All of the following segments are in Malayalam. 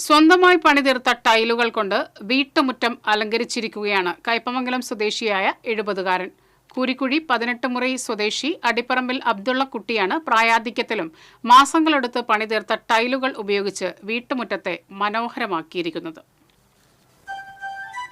സ്വന്തമായി പണിതീർത്ത ടൈലുകൾ കൊണ്ട് വീട്ടുമുറ്റം അലങ്കരിച്ചിരിക്കുകയാണ് കയ്പമംഗലം സ്വദേശിയായ 70-കാരൻ. കൂരിക്കുഴി 18 മുറി സ്വദേശി അടിപ്പറമ്പിൽ അബ്ദുള്ള കുട്ടിയാണ് പ്രായാധിക്യത്തിലും മാസങ്ങളെടുത്ത് പണിതീർത്ത ടൈലുകൾ ഉപയോഗിച്ച് വീട്ടുമുറ്റത്തെ മനോഹരമാക്കിയിരിക്കുന്നത്.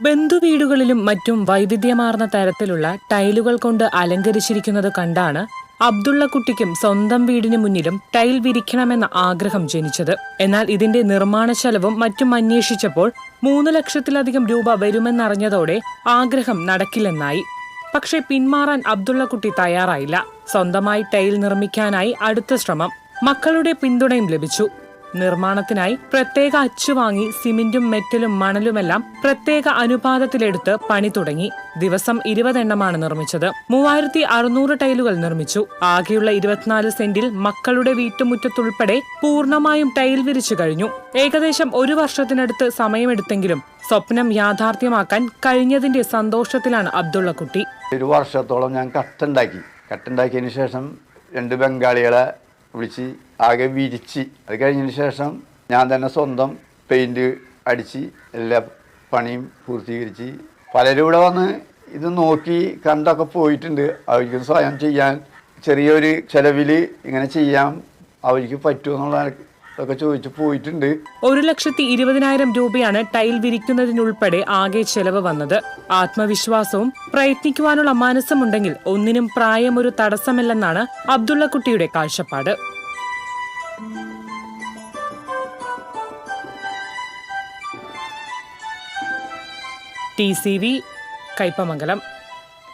ബന്ധുവീടുകളിലും മറ്റും വൈവിധ്യമാർന്ന തരത്തിലുള്ള ടൈലുകൾ കൊണ്ട് അലങ്കരിച്ചിരിക്കുന്നത് കണ്ടാണ് അബ്ദുള്ള കുട്ടിക്കും സ്വന്തം വീടിന് മുന്നിലും ടൈൽ വിരിക്കണമെന്ന ആഗ്രഹം ജനിച്ചത്. എന്നാൽ ഇതിന്റെ നിർമ്മാണ ചെലവും മറ്റും അന്വേഷിച്ചപ്പോൾ 3 ലക്ഷത്തിലധികം രൂപ വരുമെന്നറിഞ്ഞതോടെ ആഗ്രഹം നടക്കില്ലെന്നായി. പക്ഷേ പിന്മാറാൻ അബ്ദുള്ള കുട്ടി തയ്യാറായില്ല. സ്വന്തമായി ടൈൽ നിർമ്മിക്കാനായി അടുത്ത ശ്രമം. മക്കളുടെ പിന്തുണയും ലഭിച്ചു. നിർമ്മാണത്തിനായി പ്രത്യേക അച്ചു വാങ്ങി സിമന്റും മെറ്റലും മണലുമെല്ലാം പ്രത്യേക അനുപാതത്തിലെടുത്ത് പണി തുടങ്ങി. ദിവസം 20 എണ്ണമാണ് നിർമ്മിച്ചത്. 3600 ടൈലുകൾ നിർമ്മിച്ചു. ആകെയുള്ള 24 സെന്റിൽ മക്കളുടെ വീട്ടുമുറ്റത്തുൾപ്പെടെ പൂർണ്ണമായും ടൈൽ വിരിച്ചു കഴിഞ്ഞു. ഏകദേശം 1 വർഷത്തിനടുത്ത് സമയമെടുത്തെങ്കിലും സ്വപ്നം യാഥാർത്ഥ്യമാക്കാൻ കഴിഞ്ഞതിന്റെ സന്തോഷത്തിലാണ് അബ്ദുള്ള കുട്ടി. 1 വർഷത്തോളം ഞാൻ കട്ടുണ്ടാക്കിയതിനു ശേഷം 2 ബംഗാളികളെ വിളിച്ച് ആകെ വിരിച്ച്, അത് കഴിഞ്ഞതിന് ശേഷം ഞാൻ തന്നെ സ്വന്തം പെയിൻറ് അടിച്ച് എല്ലാ പണിയും പൂർത്തീകരിച്ച്. പലരും ഇവിടെ വന്ന് ഇത് നോക്കി കണ്ടൊക്കെ പോയിട്ടുണ്ട്. അവർക്ക് സ്വയം ചെയ്യാൻ ചെറിയൊരു ചെലവിൽ ഇങ്ങനെ ചെയ്യാൻ അവർക്ക് പറ്റുമെന്നുള്ളതൊക്കെ ചോദിച്ച് പോയിട്ടുണ്ട്. 1,20,000 രൂപയാണ് ടൈൽ വിരിക്കുന്നതിനുൾപ്പെടെ ആകെ ചെലവ് വന്നത്. ആത്മവിശ്വാസവും പ്രയത്നിക്കുവാനുള്ള മനസ്സുമുണ്ടെങ്കിൽ ഒന്നിനും പ്രായം ഒരു തടസ്സമല്ലെന്നാണ് അബ്ദുള്ള കുട്ടിയുടെ കാഴ്ചപ്പാട്. TCV കയ്പമംഗലം.